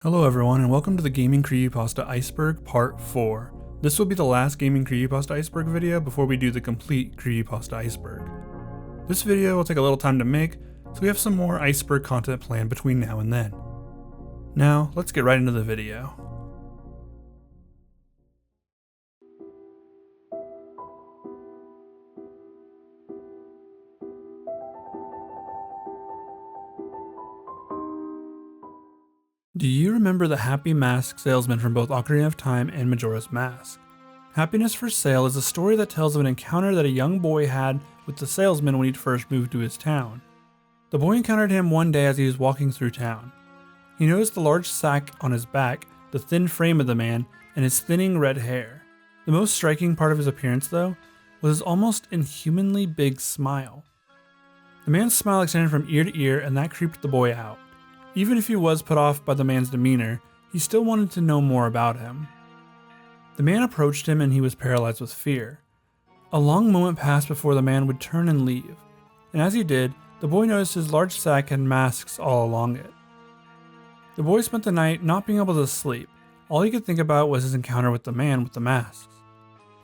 Hello everyone and welcome to the Gaming Creepypasta Iceberg Part 4. This will be the last Gaming Creepypasta Iceberg video before we do the complete Creepypasta Iceberg. This video will take a little time to make, so we have some more iceberg content planned between now and then. Now, let's get right into the video. Do you remember the Happy Mask salesman from both Ocarina of Time and Majora's Mask? Happiness for Sale is a story that tells of an encounter that a young boy had with the salesman when he first moved to his town. The boy encountered him one day as he was walking through town. He noticed the large sack on his back, the thin frame of the man, and his thinning red hair. The most striking part of his appearance, though, was his almost inhumanly big smile. The man's smile extended from ear to ear, and that creeped the boy out. Even if he was put off by the man's demeanor, he still wanted to know more about him. The man approached him and he was paralyzed with fear. A long moment passed before the man would turn and leave, and as he did, the boy noticed his large sack had masks all along it. The boy spent the night not being able to sleep. All he could think about was his encounter with the man with the masks.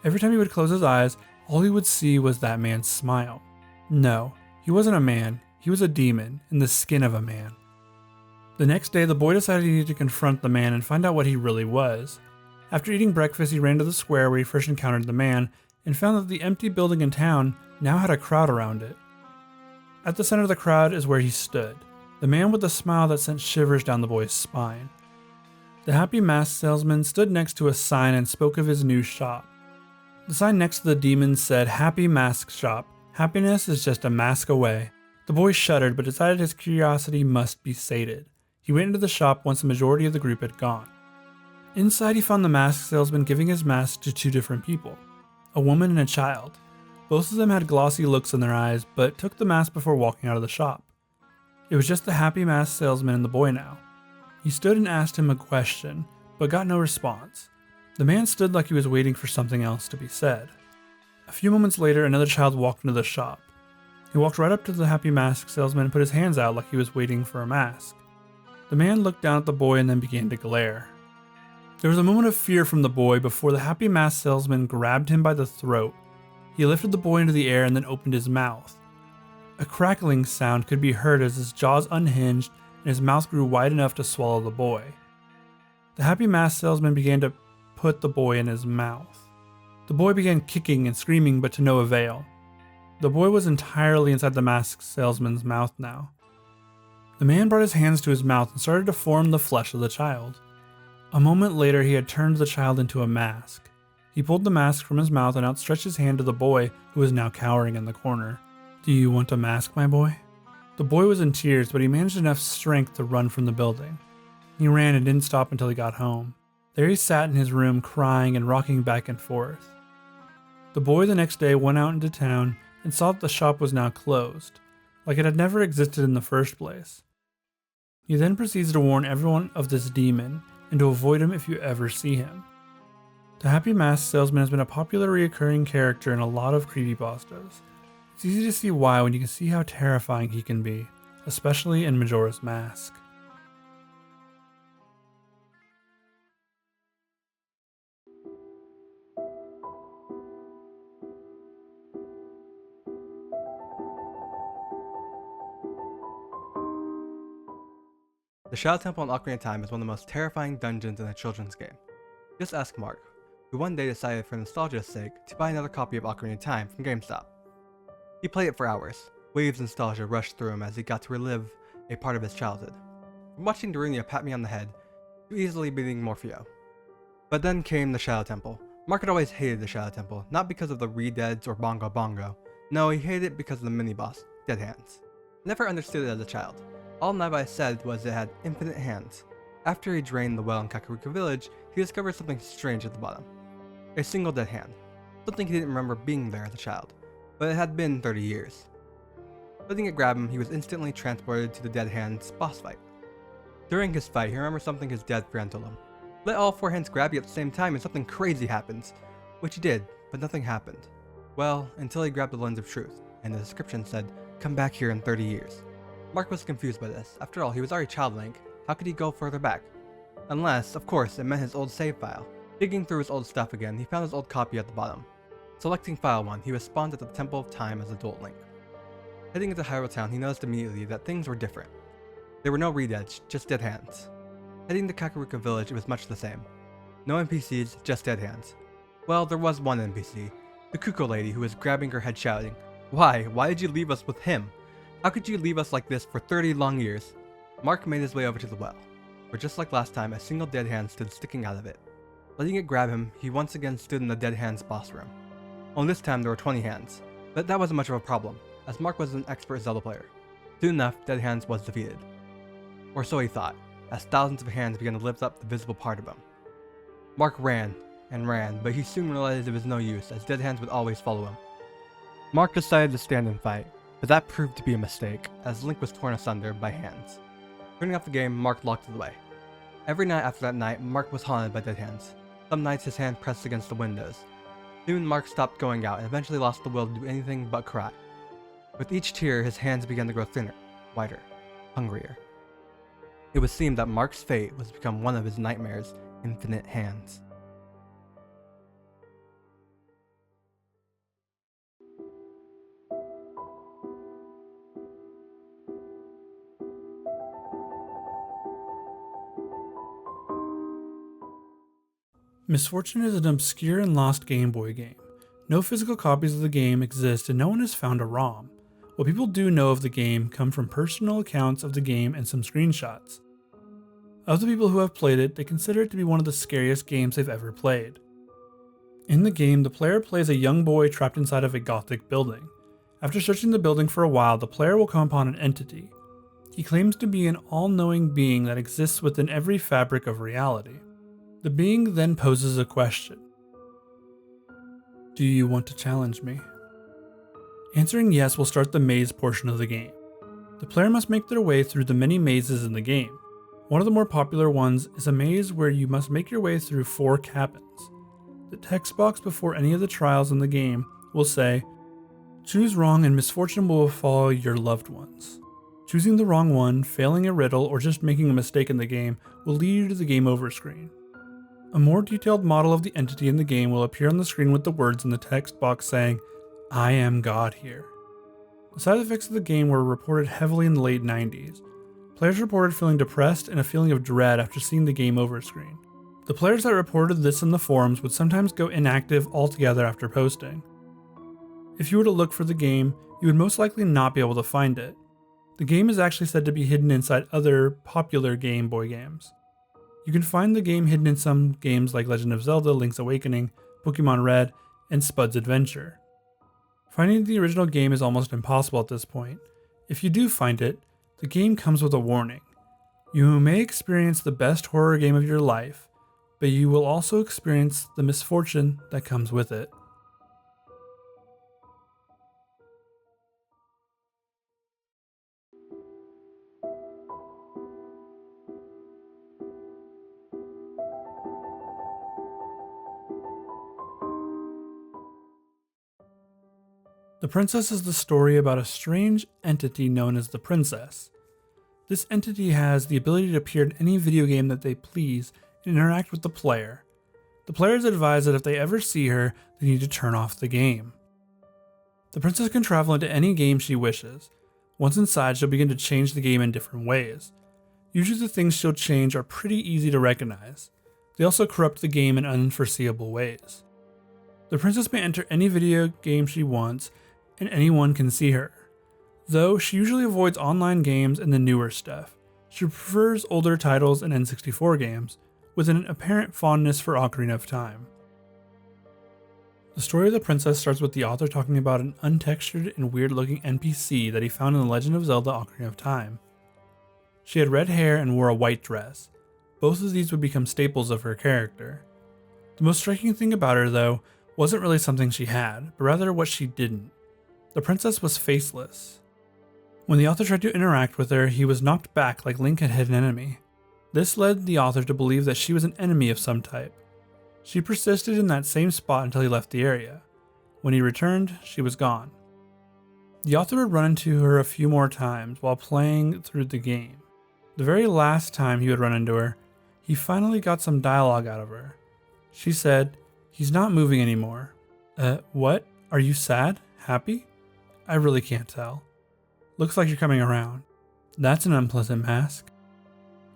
Every time he would close his eyes, all he would see was that man's smile. No, he wasn't a man, he was a demon in the skin of a man. The next day, the boy decided he needed to confront the man and find out what he really was. After eating breakfast, he ran to the square where he first encountered the man and found that the empty building in town now had a crowd around it. At the center of the crowd is where he stood, the man with the smile that sent shivers down the boy's spine. The Happy Mask salesman stood next to a sign and spoke of his new shop. The sign next to the demon said, "Happy Mask Shop. Happiness is just a mask away." The boy shuddered but decided his curiosity must be sated. He went into the shop once the majority of the group had gone. Inside, he found the mask salesman giving his mask to two different people, a woman and a child. Both of them had glossy looks in their eyes, but took the mask before walking out of the shop. It was just the Happy Mask salesman and the boy now. He stood and asked him a question, but got no response. The man stood like he was waiting for something else to be said. A few moments later, another child walked into the shop. He walked right up to the Happy Mask salesman and put his hands out like he was waiting for a mask. The man looked down at the boy and then began to glare. There was a moment of fear from the boy before the Happy Mask salesman grabbed him by the throat. He lifted the boy into the air and then opened his mouth. A crackling sound could be heard as his jaws unhinged and his mouth grew wide enough to swallow the boy. The Happy Mask salesman began to put the boy in his mouth. The boy began kicking and screaming, but to no avail. The boy was entirely inside the mask salesman's mouth now. The man brought his hands to his mouth and started to form the flesh of the child. A moment later, he had turned the child into a mask. He pulled the mask from his mouth and outstretched his hand to the boy, who was now cowering in the corner. "Do you want a mask, my boy?" The boy was in tears, but he managed enough strength to run from the building. He ran and didn't stop until he got home. There he sat in his room, crying and rocking back and forth. The boy the next day went out into town and saw that the shop was now closed, like it had never existed in the first place. He then proceeds to warn everyone of this demon and to avoid him if you ever see him. The Happy Mask salesman has been a popular recurring character in a lot of creepypastas. It's easy to see why when you can see how terrifying he can be, especially in Majora's Mask. The Shadow Temple in Ocarina of Time is one of the most terrifying dungeons in a children's game. Just ask Mark, who one day decided for nostalgia's sake to buy another copy of Ocarina of Time from GameStop. He played it for hours. Waves of nostalgia rushed through him as he got to relive a part of his childhood. From watching Darunia pat me on the head, to easily beating Morpheo. But then came the Shadow Temple. Mark had always hated the Shadow Temple, not because of the Re-Deads or Bongo Bongo. No, he hated it because of the mini-boss, Dead Hands. Never understood it as a child. All Nabai said was it had infinite hands. After he drained the well in Kakariko village, he discovered something strange at the bottom. A single dead hand. Something he didn't remember being there as a child, but it had been 30 years. Letting it grab him, he was instantly transported to the dead hand's boss fight. During his fight, he remembered something his dead friend told him. Let all four hands grab you at the same time and something crazy happens. Which he did, but nothing happened. Well, until he grabbed the lens of truth, and the description said, "Come back here in 30 years. Mark was confused by this. After all, he was already Child Link. How could he go further back? Unless, of course, it meant his old save file. Digging through his old stuff again, he found his old copy at the bottom. Selecting File 1, he respawned at the Temple of Time as Adult Link. Heading into Hyrule Town, he noticed immediately that things were different. There were no redeads, just dead hands. Heading to Kakariko Village, it was much the same. No NPCs, just dead hands. Well, there was one NPC, the Kuko lady who was grabbing her head shouting, "Why? Why did you leave us with him? How could you leave us like this for 30 long years?" Mark made his way over to the well, where just like last time, a single dead hand stood sticking out of it. Letting it grab him, he once again stood in the dead hands boss room. Only this time there were 20 hands, but that wasn't much of a problem, as Mark was an expert Zelda player. Soon enough, dead hands was defeated. Or so he thought, as thousands of hands began to lift up the visible part of him. Mark ran and ran, but he soon realized it was no use, as dead hands would always follow him. Mark decided to stand and fight, but that proved to be a mistake, as Link was torn asunder by hands. Turning off the game, Mark locked it away. Every night after that night, Mark was haunted by dead hands. Some nights his hand pressed against the windows. Soon Mark stopped going out and eventually lost the will to do anything but cry. With each tear, his hands began to grow thinner, whiter, hungrier. It would seem that Mark's fate was to become one of his nightmares, infinite hands. Misfortune is an obscure and lost Game Boy game. No physical copies of the game exist and no one has found a ROM. What people do know of the game come from personal accounts of the game and some screenshots. Of the people who have played it, they consider it to be one of the scariest games they've ever played. In the game, the player plays a young boy trapped inside of a gothic building. After searching the building for a while, the player will come upon an entity. He claims to be an all-knowing being that exists within every fabric of reality. The being then poses a question. Do you want to challenge me? Answering yes will start the maze portion of the game. The player must make their way through the many mazes in the game. One of the more popular ones is a maze where you must make your way through 4 cabins. The text box before any of the trials in the game will say, "Choose wrong and misfortune will befall your loved ones." Choosing the wrong one, failing a riddle, or just making a mistake in the game will lead you to the game over screen. A more detailed model of the entity in the game will appear on the screen with the words in the text box saying, "I am God here." The side effects of the game were reported heavily in the late 90s. Players reported feeling depressed and a feeling of dread after seeing the game over screen. The players that reported this in the forums would sometimes go inactive altogether after posting. If you were to look for the game, you would most likely not be able to find it. The game is actually said to be hidden inside other popular Game Boy games. You can find the game hidden in some games like Legend of Zelda, Link's Awakening, Pokemon Red, and Spud's Adventure. Finding the original game is almost impossible at this point. If you do find it, the game comes with a warning. You may experience the best horror game of your life, but you will also experience the misfortune that comes with it. The Princess is the story about a strange entity known as the Princess. This entity has the ability to appear in any video game that they please and interact with the player. The player is advised that if they ever see her, they need to turn off the game. The princess can travel into any game she wishes. Once inside, she'll begin to change the game in different ways. Usually the things she'll change are pretty easy to recognize. They also corrupt the game in unforeseeable ways. The princess may enter any video game she wants, and anyone can see her. Though she usually avoids online games and the newer stuff. She prefers older titles and N64 games, with an apparent fondness for Ocarina of Time. The story of the princess starts with the author talking about an untextured and weird-looking NPC that he found in The Legend of Zelda Ocarina of Time. She had red hair and wore a white dress. Both of these would become staples of her character. The most striking thing about her, though, wasn't really something she had, but rather what she didn't. The princess was faceless. When the author tried to interact with her, he was knocked back like Link had hit an enemy. This led the author to believe that she was an enemy of some type. She persisted in that same spot until he left the area. When he returned, she was gone. The author would run into her a few more times while playing through the game. The very last time he would run into her, He finally got some dialogue out of her. She said, "He's not moving anymore." What? Are you sad? Happy? I really can't tell. Looks like you're coming around. That's an unpleasant mask.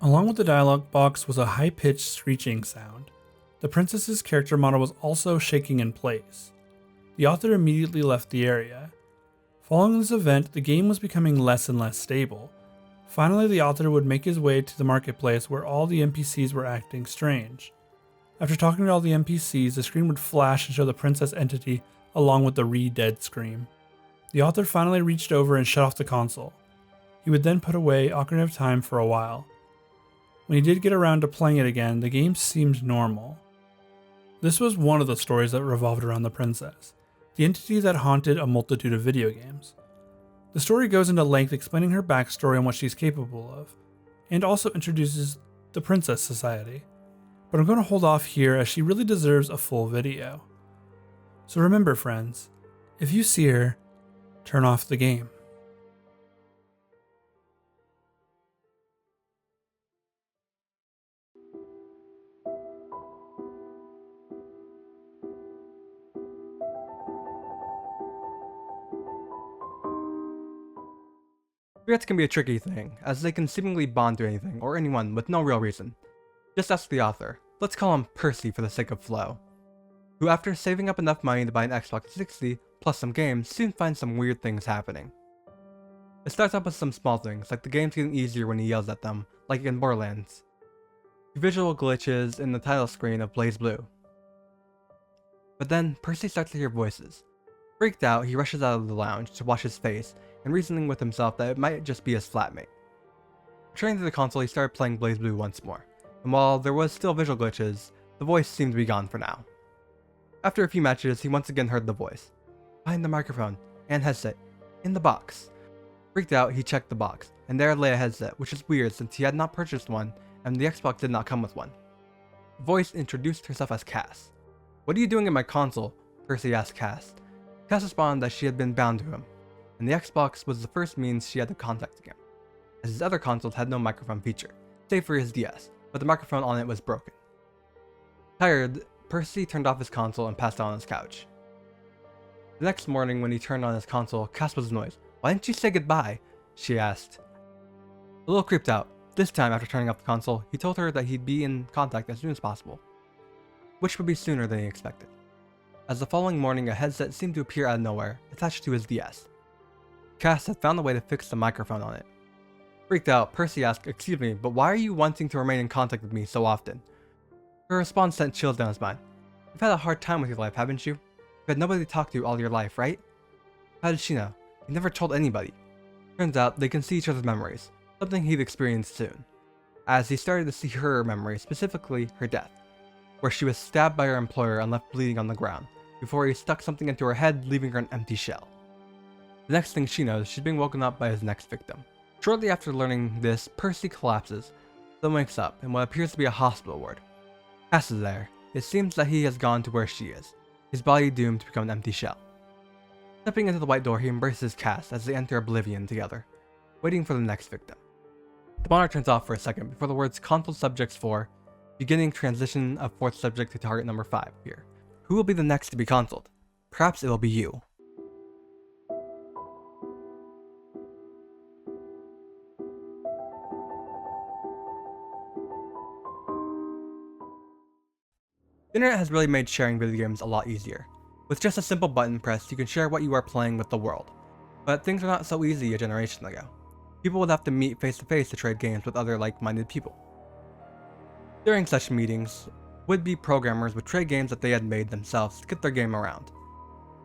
Along with the dialogue box was a high-pitched screeching sound. The princess's character model was also shaking in place. The author immediately left the area. Following this event, the game was becoming less and less stable. Finally, the author would make his way to the marketplace where all the NPCs were acting strange. After talking to all the NPCs, the screen would flash and show the princess entity along with the "Re-Dead" scream. The author finally reached over and shut off the console. He would then put away Ocarina of Time for a while. When he did get around to playing it again, the game seemed normal. This was one of the stories that revolved around the princess, the entity that haunted a multitude of video games. The story goes into length explaining her backstory and what she's capable of, and also introduces the Princess Society. But I'm going to hold off here as she really deserves a full video. So remember, friends, if you see her, turn off the game. Regrets can be a tricky thing, as they can seemingly bond to anything or anyone with no real reason. Just ask the author, let's call him Percy for the sake of flow, who after saving up enough money to buy an Xbox 360 plus some games soon finds some weird things happening. It starts off with some small things, like the game's getting easier when he yells at them, like in Borderlands. Visual glitches in the title screen of Blaze Blue. But then, Percy starts to hear voices. Freaked out, he rushes out of the lounge to wash his face, and reasoning with himself that it might just be his flatmate. Returning to the console, he started playing Blaze Blue once more, and while there was still visual glitches, the voice seemed to be gone for now. After a few matches, he once again heard the voice, behind the microphone and headset, in the box. Freaked out, he checked the box, and there lay a headset, which is weird since he had not purchased one, and the Xbox did not come with one. The voice introduced herself as Cass. "What are you doing in my console?" Percy asked Cass. Cass responded that she had been bound to him, and the Xbox was the first means she had of contacting him, as his other consoles had no microphone feature, save for his DS, but the microphone on it was broken. Tired, Percy turned off his console and passed out on his couch. The next morning when he turned on his console, Cass was annoyed. "Why didn't you say goodbye?" she asked. A little creeped out, this time after turning off the console, he told her that he'd be in contact as soon as possible, which would be sooner than he expected. As the following morning, a headset seemed to appear out of nowhere, attached to his DS. Cass had found a way to fix the microphone on it. Freaked out, Percy asked, "Excuse me, but why are you wanting to remain in contact with me so often?" Her response sent chills down his spine. "You've had a hard time with your life, haven't you? You've had nobody to talk to all your life, right?" How did she know? He never told anybody. Turns out, they can see each other's memories, something he'd experienced soon, as he started to see her memory, specifically her death, where she was stabbed by her employer and left bleeding on the ground, before he stuck something into her head, leaving her an empty shell. The next thing she knows, she's being woken up by his next victim. Shortly after learning this, Percy collapses, then wakes up in what appears to be a hospital ward. Cass is there. It seems that he has gone to where she is, his body doomed to become an empty shell. Stepping into the white door, he embraces Cass as they enter oblivion together, waiting for the next victim. The monitor turns off for a second before the words "console subjects 4, beginning transition of 4th subject to target number 5 appear. Who will be the next to be consoled? Perhaps it will be you. The internet has really made sharing video games a lot easier. With just a simple button press, you can share what you are playing with the world. But things were not so easy a generation ago. People would have to meet face to face to trade games with other like-minded people. During such meetings, would-be programmers would trade games that they had made themselves to get their game around.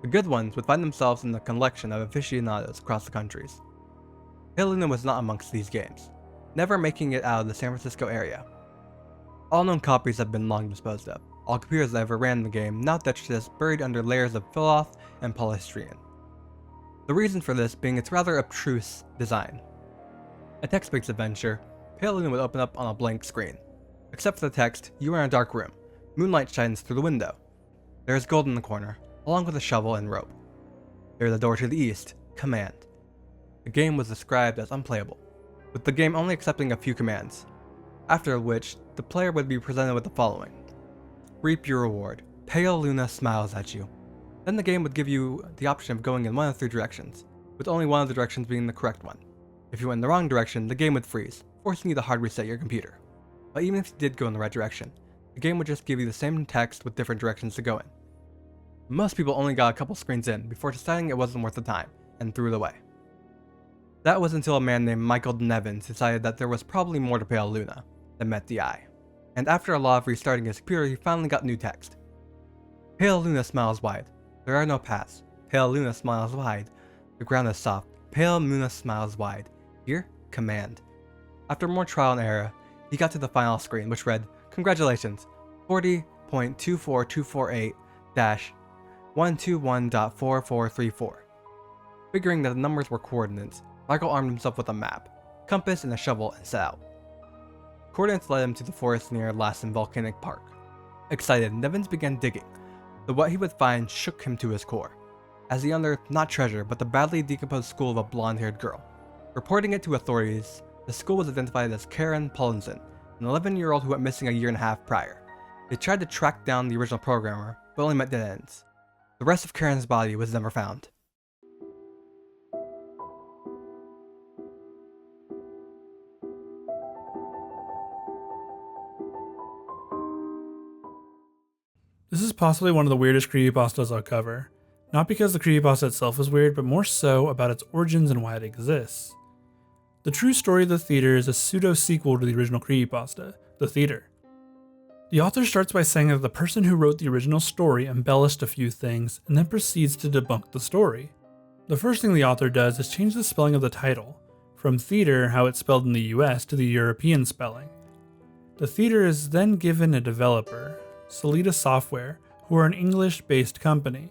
The good ones would find themselves in the collection of aficionados across the countries. Pale Luna was not amongst these games, never making it out of the San Francisco area. All known copies have been long disposed of. All computers that ever ran the game now touch this buried under layers of Philoth and polystyrene. The reason for this being its rather obtruse design. A text-based adventure, Pale Luna would open up on a blank screen. Except for the text, you are in a dark room. Moonlight shines through the window. There is gold in the corner, along with a shovel and rope. There is a door to the east, command. The game was described as unplayable, with the game only accepting a few commands. after which the player would be presented with the following. Reap your reward. Pale Luna smiles at you. Then the game would give you the option of going in one of three directions, with only one of the directions being the correct one. If you went in the wrong direction, the game would freeze, forcing you to hard reset your computer. But even if you did go in the right direction, the game would just give you the same text with different directions to go in. Most people only got a couple screens in before deciding it wasn't worth the time, and threw it away. That was until a man named Michael Nevins decided that there was probably more to Pale Luna than met the eye. And after a lot of restarting his computer, he finally got new text. Pale Luna smiles wide. There are no paths. Pale Luna smiles wide. The ground is soft. Pale Luna smiles wide. Here, command. After more trial and error, he got to the final screen, which read, Congratulations, 40.24248-121.4434. Figuring that the numbers were coordinates, Michael armed himself with a map, compass, and a shovel and set out. Coordinates led him to the forest near Lassen Volcanic Park. Excited, Nevins began digging, but what he would find shook him to his core, as he unearthed not treasure but the badly decomposed skull of a blonde-haired girl. Reporting it to authorities, the skull was identified as Karen Pollinson, an 11-year-old who went missing a year and a half prior. They tried to track down the original programmer, but only met dead ends. The rest of Karen's body was never found. This is possibly one of the weirdest creepypastas I'll cover. Not because the creepypasta itself is weird, but more so about its origins and why it exists. The true story of the theater is a pseudo-sequel to the original creepypasta, The Theater. The author starts by saying that the person who wrote the original story embellished a few things and then proceeds to debunk the story. The first thing the author does is change the spelling of the title, from theater, how it's spelled in the US, to the European spelling. The theater is then given a developer, Solida Software, who are an English-based company.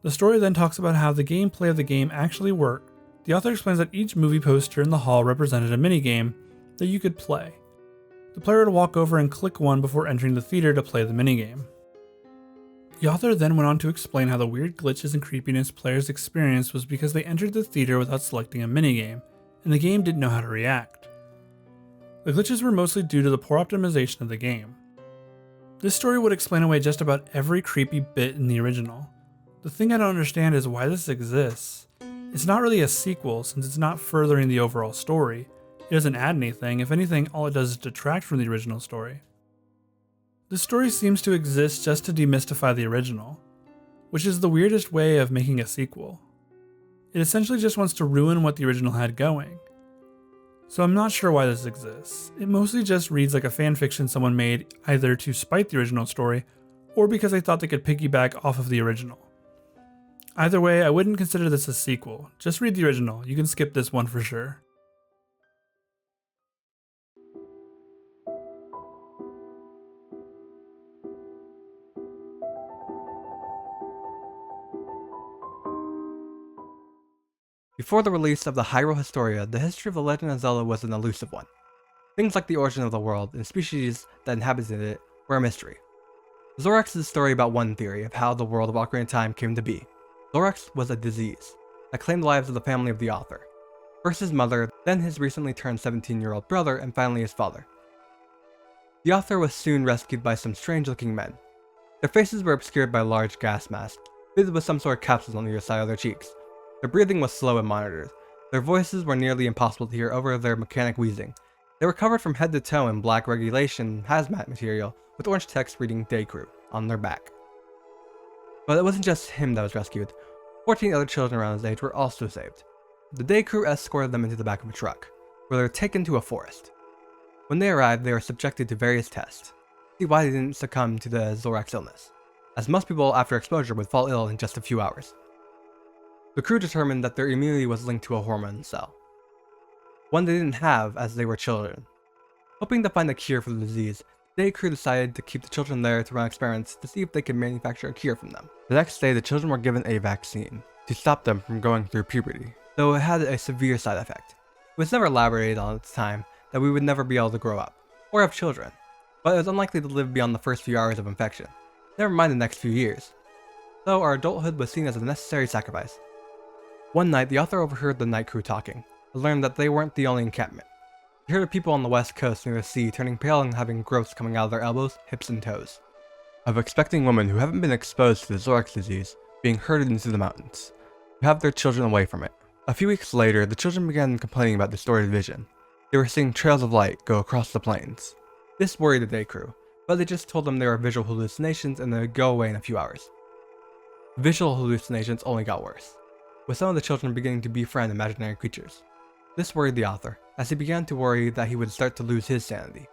The story then talks about how the gameplay of the game actually worked. The author explains that each movie poster in the hall represented a minigame that you could play. The player would walk over and click one before entering the theater to play the minigame. The author then went on to explain how the weird glitches and creepiness players experienced was because they entered the theater without selecting a minigame, and the game didn't know how to react. The glitches were mostly due to the poor optimization of the game. This story would explain away just about every creepy bit in the original. The thing I don't understand is why this exists. It's not really a sequel since it's not furthering the overall story. It doesn't add anything. If anything, all it does is detract from the original story. This story seems to exist just to demystify the original, which is the weirdest way of making a sequel. It essentially just wants to ruin what the original had going. So I'm not sure why this exists. It mostly just reads like a fanfiction someone made either to spite the original story or because they thought they could piggyback off of the original. Either way, I wouldn't consider this a sequel. Just read the original. You can skip this one for sure. Before the release of the Hyrule Historia, the history of The Legend of Zelda was an elusive one. Things like the origin of the world and species that inhabited it were a mystery. Zorrax is a story about one theory of how the world of Ocarina of Time came to be. Zorrax was a disease that claimed the lives of the family of the author. First his mother, then his recently turned 17-year-old brother, and finally his father. The author was soon rescued by some strange-looking men. Their faces were obscured by large gas masks, fitted with some sort of capsules on either side of their cheeks. Their breathing was slow and monitored. Their voices were nearly impossible to hear over their mechanic wheezing. They were covered from head to toe in black regulation hazmat material with orange text reading Day Crew on their back. But it wasn't just him that was rescued. 14 other children around his age were also saved. The Day Crew escorted them into the back of a truck, where they were taken to a forest. When they arrived, they were subjected to various tests to see why they didn't succumb to the Zorrax illness, as most people after exposure would fall ill in just a few hours. The crew determined that their immunity was linked to a hormone cell, one they didn't have as they were children. Hoping to find a cure for the disease, the Day Crew decided to keep the children there to run experiments to see if they could manufacture a cure from them. The next day, the children were given a vaccine to stop them from going through puberty, though it had a severe side effect. It was never elaborated on at the time that we would never be able to grow up, or have children, but it was unlikely to live beyond the first few hours of infection, never mind the next few years. So our adulthood was seen as a necessary sacrifice. One night, the author overheard the night crew talking and learned that they weren't the only encampment. He heard of people on the west coast near the sea turning pale and having growths coming out of their elbows, hips, and toes. Of expecting women who haven't been exposed to the Zorrax disease being herded into the mountains, to have their children away from it. A few weeks later, the children began complaining about distorted vision. They were seeing trails of light go across the plains. This worried the day crew, but they just told them they were visual hallucinations and they would go away in a few hours. Visual hallucinations only got worse, with some of the children beginning to befriend imaginary creatures. This worried the author, as he began to worry that he would start to lose his sanity.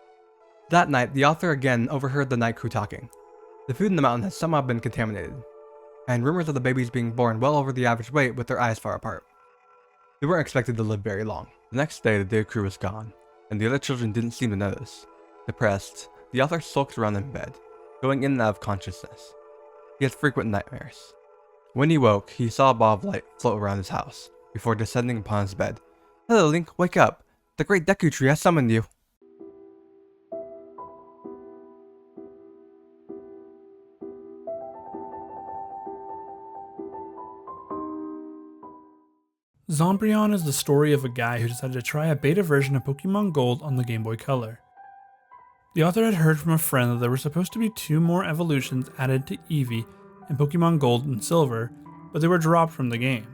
That night, the author again overheard the night crew talking. The food in the mountain had somehow been contaminated, and rumors of the babies being born well over the average weight with their eyes far apart. They weren't expected to live very long. The next day, the day crew was gone, and the other children didn't seem to notice. Depressed, the author sulked around in bed, going in and out of consciousness. He had frequent nightmares. When he woke, he saw a ball of light float around his house, before descending upon his bed. "Hello, Link, wake up! The great Deku Tree has summoned you!" Zombreon is the story of a guy who decided to try a beta version of Pokemon Gold on the Game Boy Color. The author had heard from a friend that there were supposed to be 2 more evolutions added to Eevee in Pokemon Gold and Silver, but they were dropped from the game.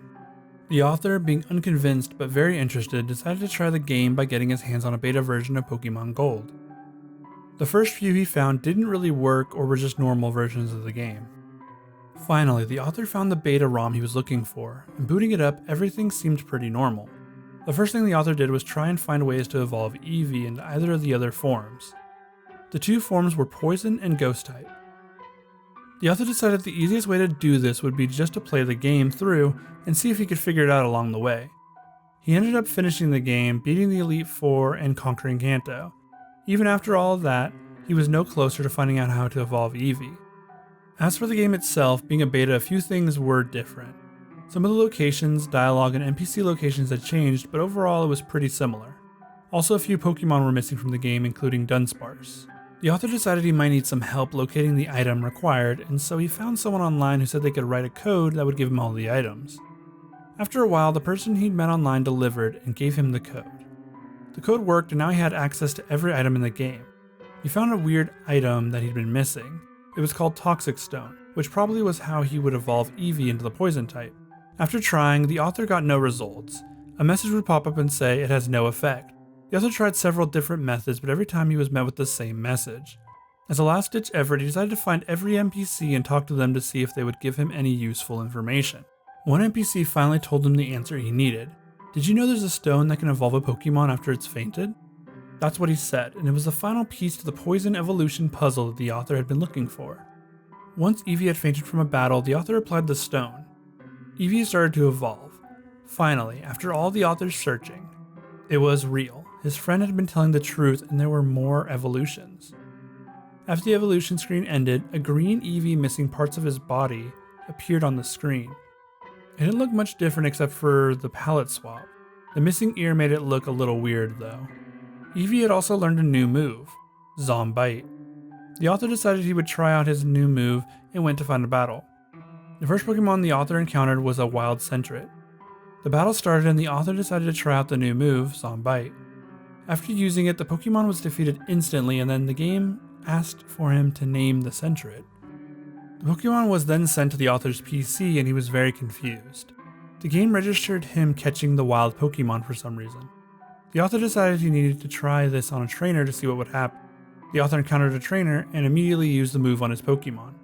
The author, being unconvinced but very interested, decided to try the game by getting his hands on a beta version of Pokemon Gold. The first few he found didn't really work or were just normal versions of the game. Finally, the author found the beta ROM he was looking for, and booting it up, everything seemed pretty normal. The first thing the author did was try and find ways to evolve Eevee into either of the other forms. The 2 forms were Poison and Ghost type. The author decided the easiest way to do this would be just to play the game through and see if he could figure it out along the way. He ended up finishing the game, beating the Elite Four, and conquering Kanto. Even after all of that, he was no closer to finding out how to evolve Eevee. As for the game itself, being a beta, a few things were different. Some of the locations, dialogue, and NPC locations had changed, but overall it was pretty similar. Also, a few Pokemon were missing from the game, including Dunsparce. The author decided he might need some help locating the item required, and so he found someone online who said they could write a code that would give him all the items. After a while, the person he'd met online delivered and gave him the code. The code worked, and now he had access to every item in the game. He found a weird item that he'd been missing. It was called Toxic Stone, which probably was how he would evolve Eevee into the Poison type. After trying, the author got no results. A message would pop up and say it has no effect. The author tried several different methods, but every time he was met with the same message. As a last-ditch effort, he decided to find every NPC and talk to them to see if they would give him any useful information. One NPC finally told him the answer he needed. "Did you know there's a stone that can evolve a Pokemon after it's fainted?" That's what he said, and it was the final piece to the Poison evolution puzzle that the author had been looking for. Once Eevee had fainted from a battle, the author applied the stone. Eevee started to evolve. Finally, after all the author's searching, it was real. His friend had been telling the truth, and there were more evolutions. After the evolution screen ended, a green Eevee missing parts of his body appeared on the screen. It didn't look much different except for the palette swap. The missing ear made it look a little weird though. Eevee had also learned a new move, Zombite. The author decided he would try out his new move and went to find a battle. The first Pokemon the author encountered was a wild Sentret. The battle started and the author decided to try out the new move, Zombite. After using it, the Pokemon was defeated instantly, and then the game asked for him to name the Sentret. The Pokemon was then sent to the author's PC and he was very confused. The game registered him catching the wild Pokemon for some reason. The author decided he needed to try this on a trainer to see what would happen. The author encountered a trainer and immediately used the move on his Pokemon.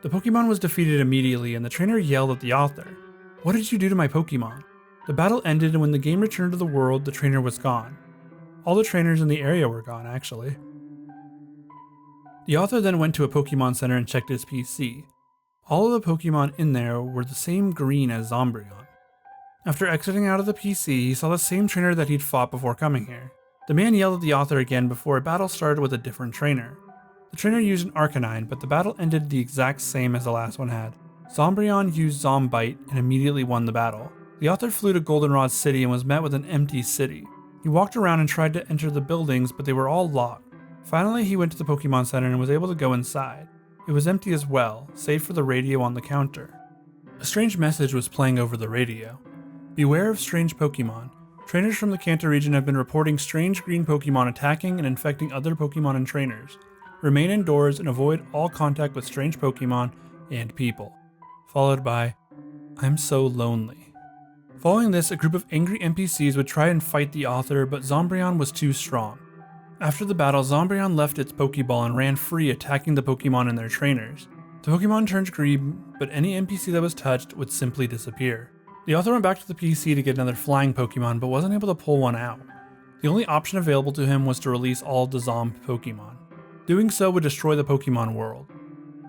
The Pokemon was defeated immediately and the trainer yelled at the author, "What did you do to my Pokemon?" The battle ended and when the game returned to the world, the trainer was gone. All the trainers in the area were gone, actually. The author then went to a Pokemon Center and checked his PC. All of the Pokemon in there were the same green as Zombreon. After exiting out of the PC, he saw the same trainer that he'd fought before coming here. The man yelled at the author again before a battle started with a different trainer. The trainer used an Arcanine, but the battle ended the exact same as the last one had. Zombreon used Zombite and immediately won the battle. The author flew to Goldenrod City and was met with an empty city. He walked around and tried to enter the buildings, but they were all locked. Finally, he went to the Pokemon Center and was able to go inside. It was empty as well, save for the radio on the counter. A strange message was playing over the radio. "Beware of strange Pokemon. Trainers from the Kanto region have been reporting strange green Pokemon attacking and infecting other Pokemon and trainers. Remain indoors and avoid all contact with strange Pokemon and people. Followed by, I'm so lonely. Following this, a group of angry NPCs would try and fight the author, but Zombreon was too strong. After the battle, Zombreon left its Pokeball and ran free, attacking the Pokemon and their trainers. The Pokemon turned green, but any NPC that was touched would simply disappear. The author went back to the PC to get another flying Pokemon, but wasn't able to pull one out. The only option available to him was to release all of the Zomb Pokemon. Doing so would destroy the Pokemon world.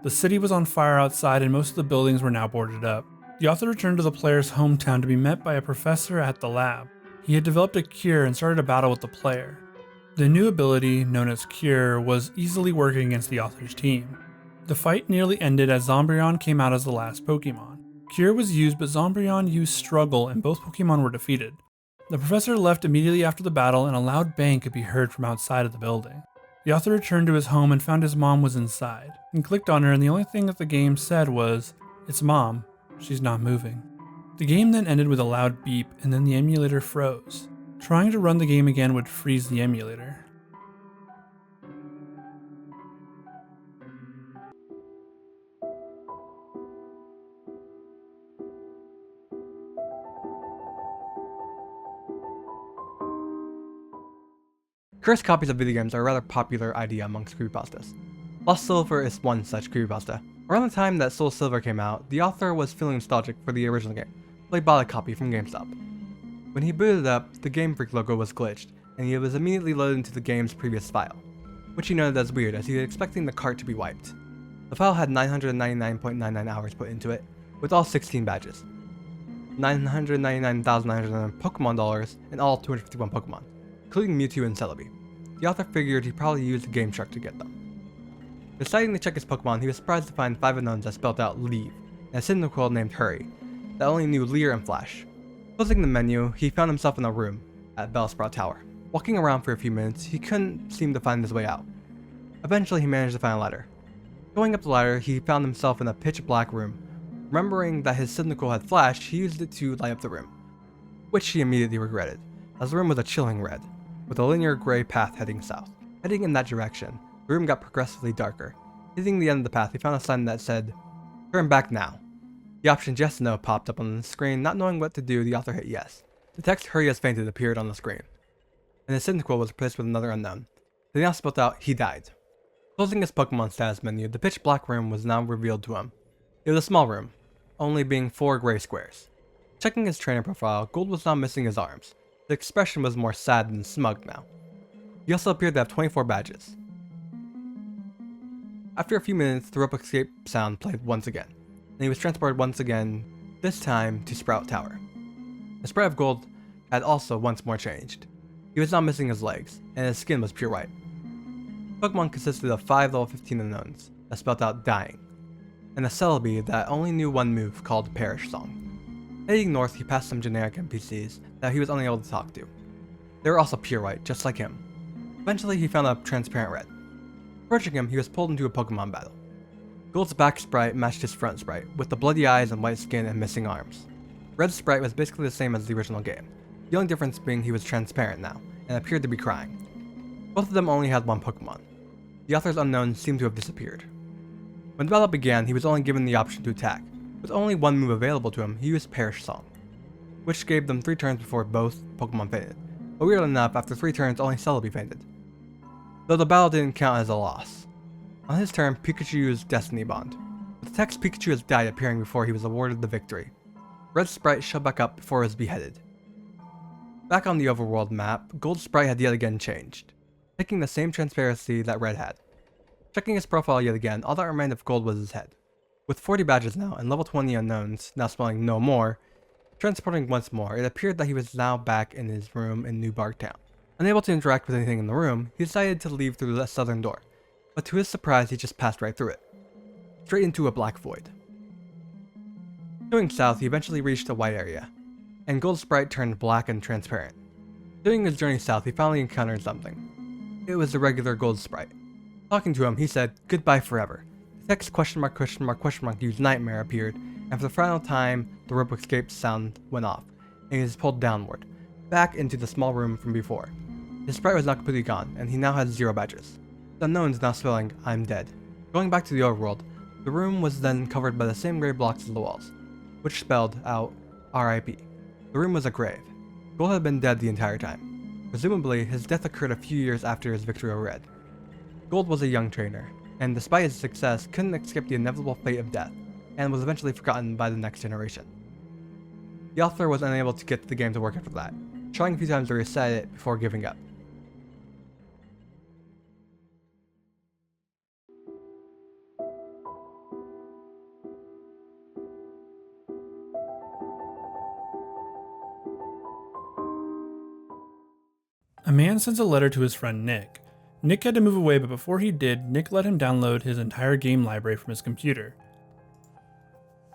The city was on fire outside and most of the buildings were now boarded up. The author returned to the player's hometown to be met by a professor at the lab. He had developed a cure and started a battle with the player. The new ability, known as Cure, was easily working against the author's team. The fight nearly ended as Zombreon came out as the last Pokemon. Cure was used, but Zombreon used Struggle and both Pokemon were defeated. The professor left immediately after the battle and a loud bang could be heard from outside of the building. The author returned to his home and found his mom was inside, and clicked on her, and the only thing that the game said was, "It's Mom, she's not moving." The game then ended with a loud beep and then the emulator froze. Trying to run the game again would freeze the emulator. Cursed copies of video games are a rather popular idea amongst creepypastas. Lost Silver is one such creepypasta. Around the time that Soul Silver came out, the author was feeling nostalgic for the original game, so he bought a copy from GameStop. When he booted it up, the Game Freak logo was glitched, and he was immediately loaded into the game's previous file, which he noted as weird as he was expecting the cart to be wiped. The file had 999.99 hours put into it, with all 16 badges, 999,909 Pokemon dollars, and all 251 Pokemon, including Mewtwo and Celebi. The author figured he probably used a Game Shark to get them. Deciding to check his Pokemon, he was surprised to find 5 unknowns that spelled out Leave, and a Cyndaquil named Hurry, that only knew Leer and Flash. Closing the menu, he found himself in a room at Bellsprout Tower. Walking around for a few minutes, he couldn't seem to find his way out. Eventually, he managed to find a ladder. Going up the ladder, he found himself in a pitch black room. Remembering that his Cyndaquil had flashed, he used it to light up the room, which he immediately regretted, as the room was a chilling red, with a linear gray path heading south. Heading in that direction, the room got progressively darker. Hitting the end of the path, he found a sign that said, "Turn back now." The option yes or no popped up on the screen. Not knowing what to do, the author hit yes. The text "Hurry has fainted" appeared on the screen, and his Cyndaquil was replaced with another unknown. They now spelled out, "He died." Closing his Pokemon status menu, the pitch black room was now revealed to him. It was a small room, only being 4 gray squares. Checking his trainer profile, Gold was now missing his arms. The expression was more sad than smug now. He also appeared to have 24 badges. After a few minutes, the rope escape sound played once again, and he was transported once again, this time to Sprout Tower. The sprite of Gold had also once more changed. He was now missing his legs, and his skin was pure white. Pokemon consisted of 5 level 15 unknowns that spelled out Dying, and a Celebi that only knew one move called Perish Song. Heading north, he passed some generic NPCs that he was unable to talk to. They were also pure white, just like him. Eventually, he found a transparent red. Approaching him, he was pulled into a Pokemon battle. Gold's back sprite matched his front sprite, with the bloody eyes and white skin and missing arms. Red's sprite was basically the same as the original game, the only difference being he was transparent now, and appeared to be crying. Both of them only had one Pokemon. The author's unknown seemed to have disappeared. When the battle began, he was only given the option to attack. With only one move available to him, he used Perish Song, which gave them 3 turns before both Pokemon fainted. But weirdly enough, after 3 turns, only Celebi fainted, though the battle didn't count as a loss. On his turn, Pikachu used Destiny Bond, with the text "Pikachu has died" appearing before he was awarded the victory. Red's sprite showed back up before he was beheaded. Back on the overworld map, Gold's sprite had yet again changed, taking the same transparency that Red had. Checking his profile yet again, all that remained of Gold was his head. With 40 badges now, and level 20 unknowns, now spelling "no more," transporting once more, it appeared that he was now back in his room in New Bark Town. Unable to interact with anything in the room, he decided to leave through the southern door, but to his surprise, he just passed right through it, straight into a black void. Going south, he eventually reached a white area, and Gold's sprite turned black and transparent. During his journey south, he finally encountered something. It was a regular Gold sprite. Talking to him, he said, "Goodbye forever." The text "?" Nightmare appeared, and for the final time, the rope escape sound went off, and he was pulled downward, back into the small room from before. His sprite was now completely gone, and he now had 0 badges. The unknown is now spelling, "I'm dead." Going back to the overworld, the room was then covered by the same grey blocks as the walls, which spelled out RIP. The room was a grave. Gold had been dead the entire time. Presumably, his death occurred a few years after his victory over Red. Gold was a young trainer, and despite his success, couldn't escape the inevitable fate of death, and was eventually forgotten by the next generation. The author was unable to get the game to work after that, trying a few times to reset it before giving up. A man sends a letter to his friend Nick. Nick had to move away, but before he did, Nick let him download his entire game library from his computer.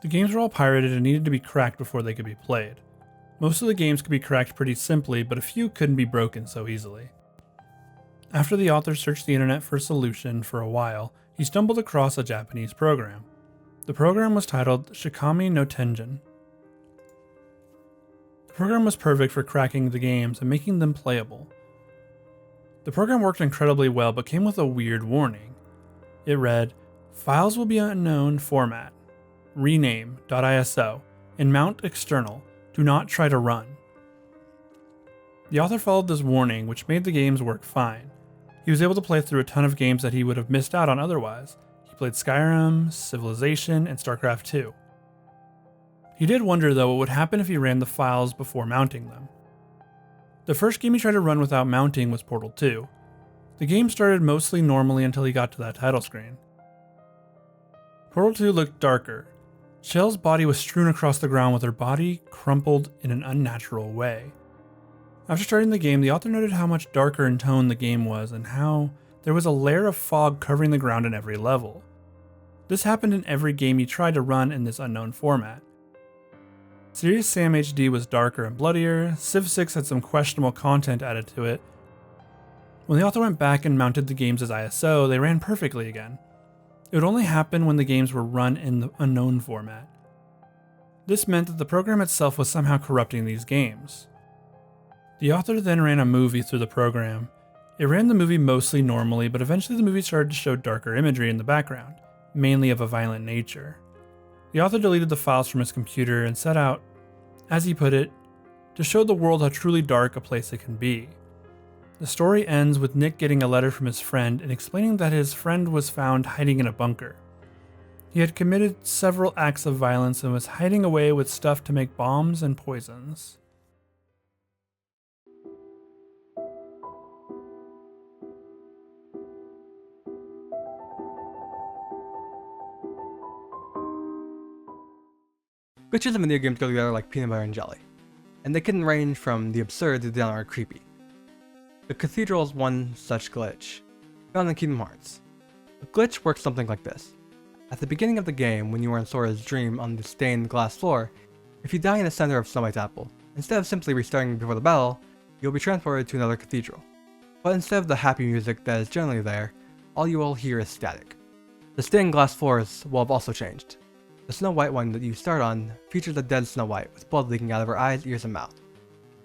The games were all pirated and needed to be cracked before they could be played. Most of the games could be cracked pretty simply, but a few couldn't be broken so easily. After the author searched the internet for a solution for a while, he stumbled across a Japanese program. The program was titled Shikami no Tengen. The program was perfect for cracking the games and making them playable. The program worked incredibly well, but came with a weird warning. It read, "Files will be unknown format. Rename.iso and mount external. Do not try to run." The author followed this warning, which made the games work fine. He was able to play through a ton of games that he would have missed out on otherwise. He played Skyrim, Civilization, and StarCraft 2. He did wonder though what would happen if he ran the files before mounting them. The first game he tried to run without mounting was Portal 2. The game started mostly normally until he got to that title screen. Portal 2 looked darker. Shell's body was strewn across the ground with her body crumpled in an unnatural way. After starting the game, the author noted how much darker in tone the game was and how there was a layer of fog covering the ground in every level. This happened in every game he tried to run in this unknown format. Serious Sam HD was darker and bloodier, Civ 6 had some questionable content added to it. When the author went back and mounted the games as ISO, they ran perfectly again. It would only happen when the games were run in the unknown format. This meant that the program itself was somehow corrupting these games. The author then ran a movie through the program. It ran the movie mostly normally, but eventually the movie started to show darker imagery in the background, mainly of a violent nature. The author deleted the files from his computer and set out, as he put it, to show the world how truly dark a place it can be. The story ends with Nick getting a letter from his friend and explaining that his friend was found hiding in a bunker. He had committed several acts of violence and was hiding away with stuff to make bombs and poisons. Glitches in video games go together like peanut butter and jelly, and they can range from the absurd to downright creepy. The cathedral is one such glitch, found in Kingdom Hearts. The glitch works something like this. At the beginning of the game, when you are in Sora's dream on the stained glass floor, if you die in the center of Snow White's apple, instead of simply restarting before the battle, you'll be transported to another cathedral. But instead of the happy music that is generally there, all you will hear is static. The stained glass floors will have also changed. The Snow White one that you start on features a dead Snow White with blood leaking out of her eyes, ears, and mouth.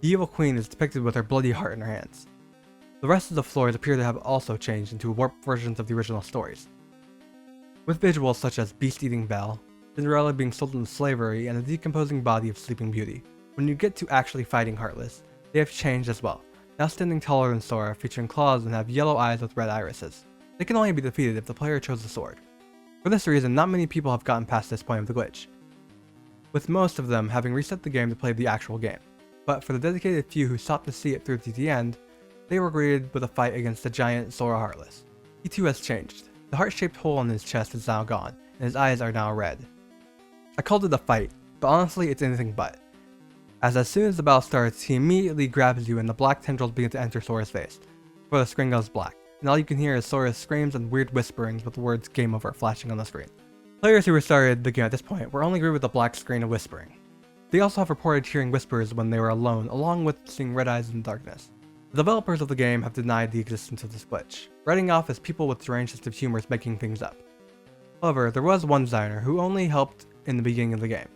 The evil queen is depicted with her bloody heart in her hands. The rest of the floors appear to have also changed into warped versions of the original stories, with visuals such as Beast-eating Belle, Cinderella being sold into slavery, and the decomposing body of Sleeping Beauty. When you get to actually fighting Heartless, they have changed as well, now standing taller than Sora, featuring claws and have yellow eyes with red irises. They can only be defeated if the player chose the sword. For this reason, not many people have gotten past this point of the glitch, with most of them having reset the game to play the actual game. But for the dedicated few who sought to see it through to the end, they were greeted with a fight against the giant Sora Heartless. He too has changed. The heart-shaped hole in his chest is now gone, and his eyes are now red. I called it a fight, but honestly it's anything but. As soon as the battle starts, he immediately grabs you and the black tendrils begin to enter Sora's face, before the screen goes black, and all you can hear is Sora's screams and weird whisperings with the words "Game Over" flashing on the screen. Players who restarted the game at this point were only greeted with a black screen of whispering. They also have reported hearing whispers when they were alone, along with seeing red eyes in the darkness. The developers of the game have denied the existence of this glitch, writing off as people with deranged sense of humor making things up. However, there was one designer who only helped in the beginning of the game,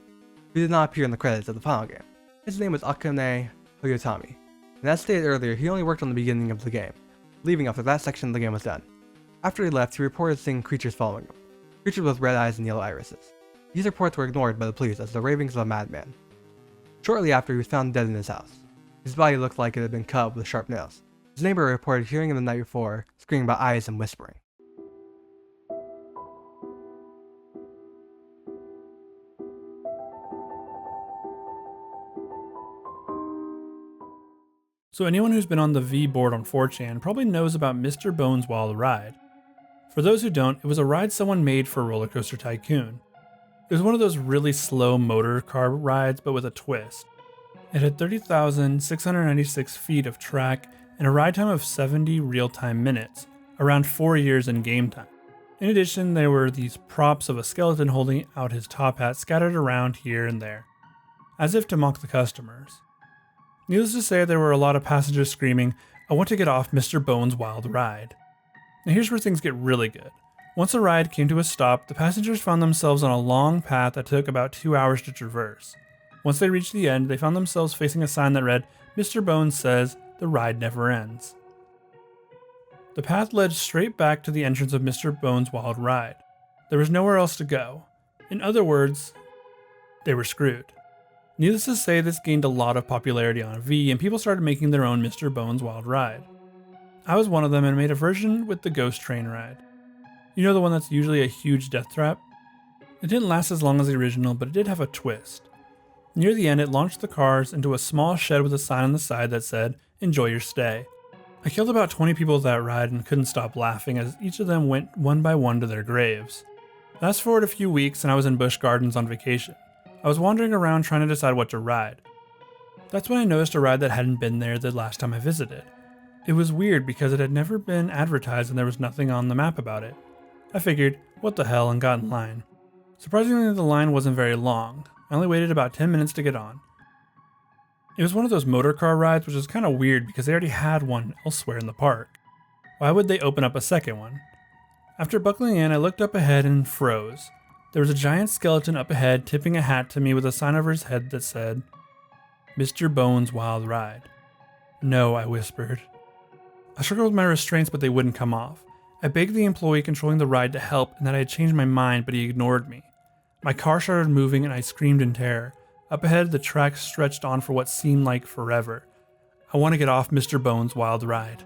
who did not appear in the credits of the final game. His name was Akane Toyotami. and as stated earlier, he only worked on the beginning of the game, leaving after that section of the game was done. After he left, he reported seeing creatures following him, creatures with red eyes and yellow irises. These reports were ignored by the police as the ravings of a madman. Shortly after, he was found dead in his house. His body looked like it had been cut with sharp nails. His neighbor reported hearing him the night before, screaming about eyes and whispering. So anyone who's been on the V board on 4chan probably knows about Mr. Bones' Wild Ride. For those who don't, it was a ride someone made for Roller Coaster Tycoon. It was one of those really slow motor car rides but with a twist. It had 30,696 feet of track and a ride time of 70 real-time minutes, around 4 years in game time. In addition, there were these props of a skeleton holding out his top hat scattered around here and there, as if to mock the customers. Needless to say, there were a lot of passengers screaming, "I want to get off Mr. Bones' Wild Ride." Now here's where things get really good. Once the ride came to a stop, the passengers found themselves on a long path that took about 2 hours to traverse. Once they reached the end, they found themselves facing a sign that read, "Mr. Bones says, the ride never ends." The path led straight back to the entrance of Mr. Bones' Wild Ride. There was nowhere else to go. In other words, they were screwed. Needless to say, this gained a lot of popularity on V, and people started making their own Mr. Bones' Wild Ride. I was one of them and made a version with the ghost train ride. You know, the one that's usually a huge death trap? It didn't last as long as the original, but it did have a twist. Near the end, it launched the cars into a small shed with a sign on the side that said, "Enjoy your stay." I killed about 20 people with that ride and couldn't stop laughing as each of them went one by one to their graves. Fast forward a few weeks and I was in Busch Gardens on vacation. I was wandering around trying to decide what to ride. That's when I noticed a ride that hadn't been there the last time I visited. It was weird because it had never been advertised and there was nothing on the map about it. I figured, what the hell, and got in line. Surprisingly, the line wasn't very long. I only waited about 10 minutes to get on. It was one of those motor car rides, which is kind of weird because they already had one elsewhere in the park. Why would they open up a second one? After buckling in, I looked up ahead and froze. There was a giant skeleton up ahead tipping a hat to me with a sign over his head that said, "Mr. Bones' Wild Ride." "No," I whispered. I struggled with my restraints, but they wouldn't come off. I begged the employee controlling the ride to help and that I had changed my mind, but he ignored me. My car started moving and I screamed in terror. Up ahead, the track stretched on for what seemed like forever. I want to get off Mr. Bones' Wild Ride.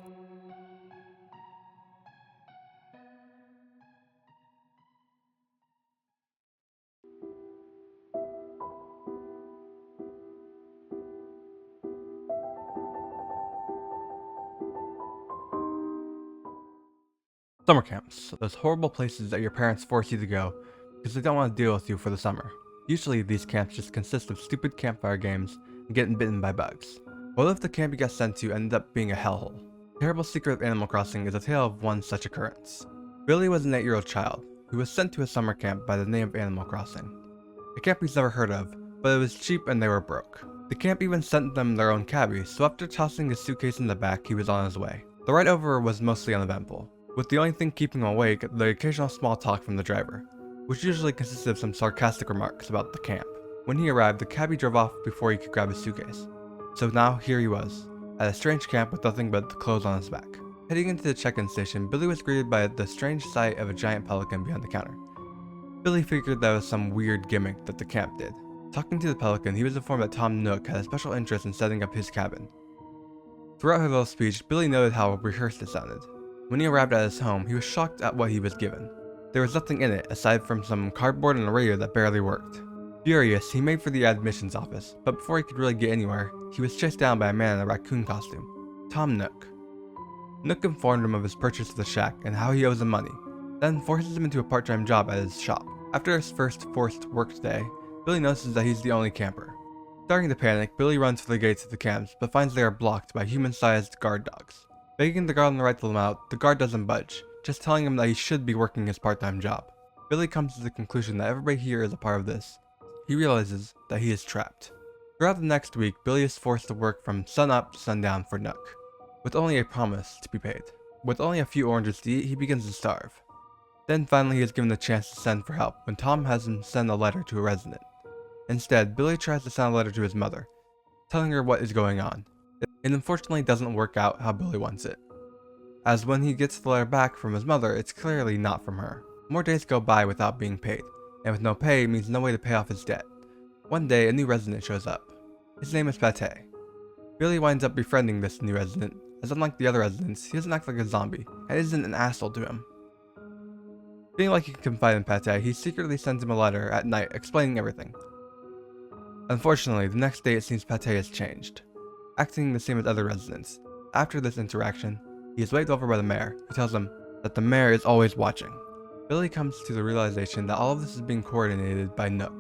Summer camps, those horrible places that your parents force you to go because they don't want to deal with you for the summer. Usually these camps just consist of stupid campfire games and getting bitten by bugs. What if the camp you got sent to ended up being a hellhole? The terrible secret of Animal Crossing is a tale of one such occurrence. Billy was an 8-year-old child who was sent to a summer camp by the name of Animal Crossing. A camp he's never heard of, but it was cheap and they were broke. The camp even sent them their own cabbie, so after tossing his suitcase in the back, he was on his way. The ride over was mostly uneventful, with the only thing keeping him awake the occasional small talk from the driver, which usually consisted of some sarcastic remarks about the camp. When he arrived, the cabbie drove off before he could grab his suitcase. So now here he was, at a strange camp with nothing but the clothes on his back. Heading into the check-in station, Billy was greeted by the strange sight of a giant pelican behind the counter. Billy figured that was some weird gimmick that the camp did. Talking to the pelican, he was informed that Tom Nook had a special interest in setting up his cabin. Throughout her little speech, Billy noted how rehearsed it sounded. When he arrived at his home, he was shocked at what he was given. There was nothing in it aside from some cardboard and a radio that barely worked. Furious, he made for the admissions office, but before he could really get anywhere, he was chased down by a man in a raccoon costume, Tom Nook. Nook informed him of his purchase of the shack and how he owes him money, then forces him into a part-time job at his shop. After his first forced work day, Billy notices that he's the only camper. Starting to panic, Billy runs for the gates of the camps, but finds they are blocked by human-sized guard dogs. Begging the guard on the right to let him out, the guard doesn't budge, just telling him that he should be working his part-time job. Billy comes to the conclusion that everybody here is a part of this. He realizes that he is trapped. Throughout the next week, Billy is forced to work from sun up to sundown for Nook, with only a promise to be paid. With only a few oranges to eat, he begins to starve. Then finally he is given the chance to send for help when Tom has him send a letter to a resident. Instead, Billy tries to send a letter to his mother, telling her what is going on. It unfortunately doesn't work out how Billy wants it, as when he gets the letter back from his mother, it's clearly not from her. More days go by without being paid, and with no pay means no way to pay off his debt. One day, a new resident shows up. His name is Pate. Billy winds up befriending this new resident, as unlike the other residents, he doesn't act like a zombie, and isn't an asshole to him. Feeling like he can confide in Pate, he secretly sends him a letter at night explaining everything. Unfortunately, the next day it seems Pate has changed, acting the same as other residents. After this interaction, he is waved over by the mayor, who tells him that the mayor is always watching. Billy comes to the realization that all of this is being coordinated by Nook,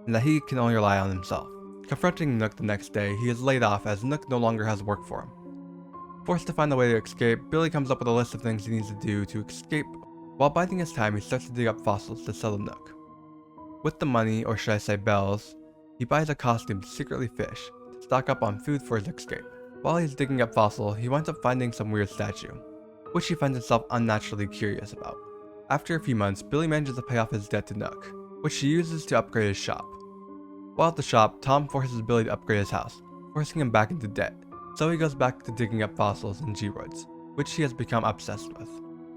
and that he can only rely on himself. Confronting Nook the next day, he is laid off as Nook no longer has work for him. Forced to find a way to escape, Billy comes up with a list of things he needs to do to escape. While biding his time, he starts to dig up fossils to sell to Nook. With the money, or should I say bells, he buys a costume to secretly fish, to stock up on food for his escape. While he's digging up fossil, he winds up finding some weird statue, which he finds himself unnaturally curious about. After a few months, Billy manages to pay off his debt to Nook, which he uses to upgrade his shop. While at the shop, Tom forces Billy to upgrade his house, forcing him back into debt, so he goes back to digging up fossils and geoids, which he has become obsessed with.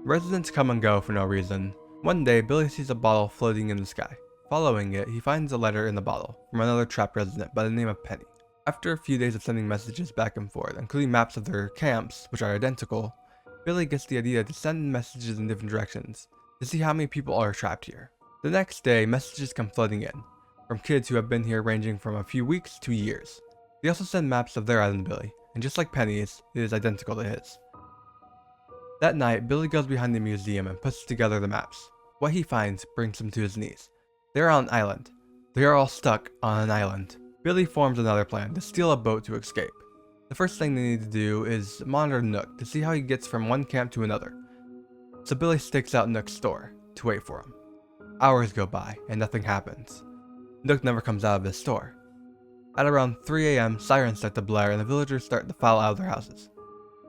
Residents come and go for no reason. One day, Billy sees a bottle floating in the sky. Following it, he finds a letter in the bottle from another trapped resident by the name of Penny. After a few days of sending messages back and forth, including maps of their camps, which are identical, Billy gets the idea to send messages in different directions, to see how many people are trapped here. The next day, messages come flooding in, from kids who have been here ranging from a few weeks to years. They also send maps of their island to Billy, and just like Penny's, it is identical to his. That night, Billy goes behind the museum and puts together the maps. What he finds brings him to his knees. They are on an island. They are all stuck on an island. Billy forms another plan to steal a boat to escape. The first thing they need to do is monitor Nook to see how he gets from one camp to another. So Billy stakes out Nook's store to wait for him. Hours go by and nothing happens. Nook never comes out of his store. At around 3 AM, sirens start to blare and the villagers start to file out of their houses.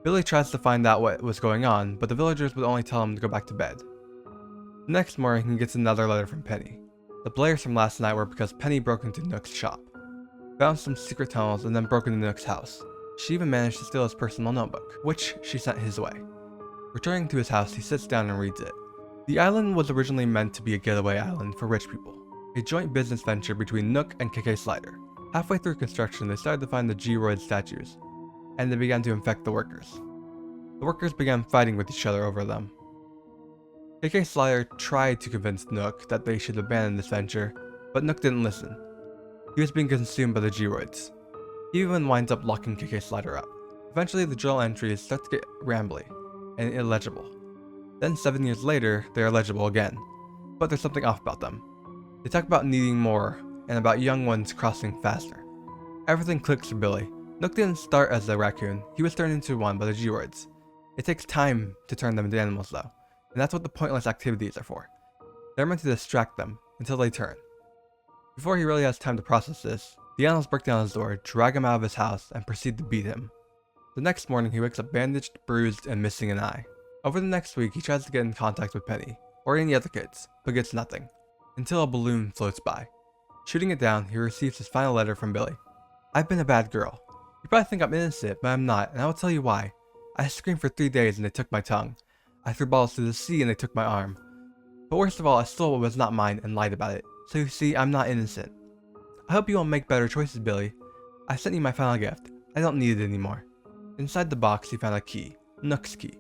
Billy tries to find out what was going on, but the villagers would only tell him to go back to bed. The next morning, he gets another letter from Penny. The blares from last night were because Penny broke into Nook's shop, found some secret tunnels, and then broke into Nook's house. She even managed to steal his personal notebook, which she sent his way. Returning to his house, he sits down and reads it. The island was originally meant to be a getaway island for rich people, a joint business venture between Nook and KK Slider. Halfway through construction, they started to find the Geoid statues, and they began to infect the workers. The workers began fighting with each other over them. KK Slider tried to convince Nook that they should abandon this venture, but Nook didn't listen. He was being consumed by the Geoids. He even winds up locking KK Slider up. Eventually, the journal entries start to get rambly and illegible. Then 7 years later, they are legible again, but there's something off about them. They talk about needing more, and about young ones crossing faster. Everything clicks for Billy. Nook didn't start as a raccoon, he was turned into one by the Geoids. It takes time to turn them into animals though, and that's what the pointless activities are for. They're meant to distract them, until they turn. Before he really has time to process this, the animals break down his door, drag him out of his house, and proceed to beat him. The next morning he wakes up bandaged, bruised, and missing an eye. Over the next week he tries to get in contact with Penny, or any other kids, but gets nothing, until a balloon floats by. Shooting it down, he receives his final letter from Billy. I've been a bad girl. You probably think I'm innocent, but I'm not, and I will tell you why. I screamed for 3 days and they took my tongue. I threw balls to the sea and they took my arm. But worst of all, I stole what was not mine and lied about it. So you see, I'm not innocent. I hope you will make better choices, Billy. I sent you my final gift. I don't need it anymore. Inside the box, he found a key. Nook's key.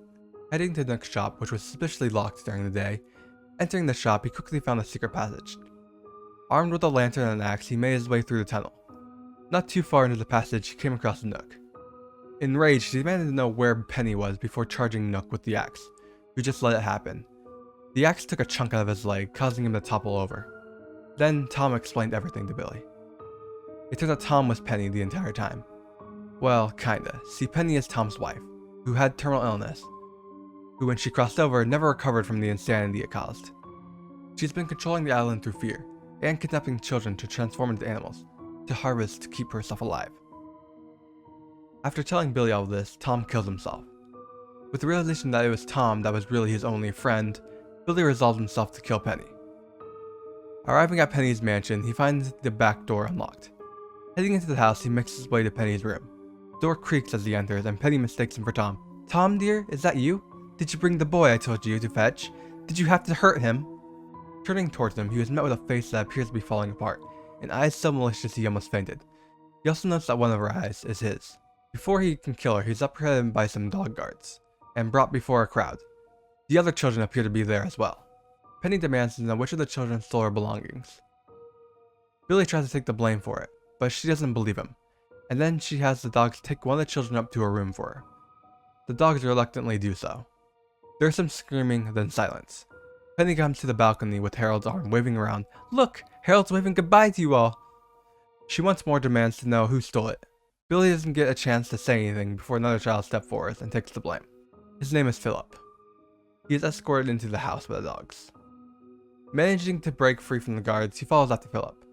Heading to Nook's shop, which was suspiciously locked during the day. Entering the shop, he quickly found a secret passage. Armed with a lantern and an axe, he made his way through the tunnel. Not too far into the passage, he came across Nook. Enraged, he demanded to know where Penny was before charging Nook with the axe, who just let it happen. The axe took a chunk out of his leg, causing him to topple over. Then Tom explained everything to Billy. It turns out Tom was Penny the entire time. Well, kinda. See, Penny is Tom's wife, who had terminal illness, who when she crossed over never recovered from the insanity it caused. She's been controlling the island through fear, and kidnapping children to transform into animals, to harvest to keep herself alive. After telling Billy all of this, Tom kills himself. With the realization that it was Tom that was really his only friend, Billy resolved himself to kill Penny. Arriving at Penny's mansion, he finds the back door unlocked. Heading into the house, he makes his way to Penny's room. The door creaks as he enters, and Penny mistakes him for Tom. "Tom, dear, is that you? Did you bring the boy I told you to fetch? Did you have to hurt him?" Turning towards him, he was met with a face that appears to be falling apart, and eyes so malicious he almost fainted. He also notes that one of her eyes is his. Before he can kill her, he's apprehended by some dog guards, and brought before a crowd. The other children appear to be there as well. Penny demands to know which of the children stole her belongings. Billy tries to take the blame for it, but she doesn't believe him, and then she has the dogs take one of the children up to her room for her. The dogs reluctantly do so. There's some screaming, then silence. Penny comes to the balcony with Harold's arm waving around. "Look! Harold's waving goodbye to you all!" She once more demands to know who stole it. Billy doesn't get a chance to say anything before another child steps forward and takes the blame. His name is Philip. He is escorted into the house by the dogs. Managing to break free from the guards, he follows after Philip.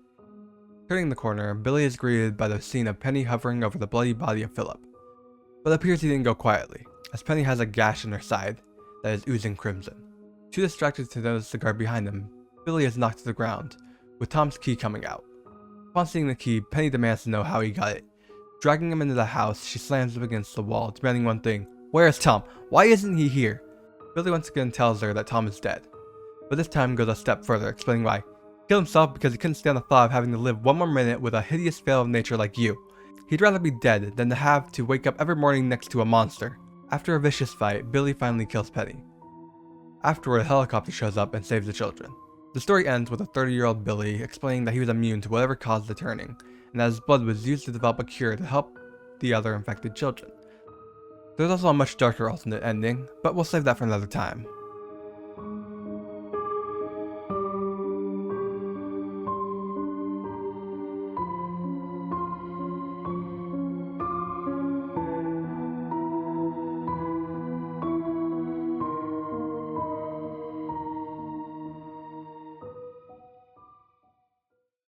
Turning the corner, Billy is greeted by the scene of Penny hovering over the bloody body of Philip. But it appears he didn't go quietly, as Penny has a gash in her side that is oozing crimson. Too distracted to notice the guard behind him, Billy is knocked to the ground, with Tom's key coming out. Upon seeing the key, Penny demands to know how he got it. Dragging him into the house, she slams him against the wall, demanding one thing: "Where is Tom? Why isn't he here?" Billy once again tells her that Tom is dead, but this time goes a step further, explaining why. He killed himself because he couldn't stand the thought of having to live one more minute with a hideous fail of nature like you. He'd rather be dead than to have to wake up every morning next to a monster. After a vicious fight, Billy finally kills Penny. Afterward, a helicopter shows up and saves the children. The story ends with a 30-year-old Billy explaining that he was immune to whatever caused the turning, and that his blood was used to develop a cure to help the other infected children. There's also a much darker alternate ending, but we'll save that for another time.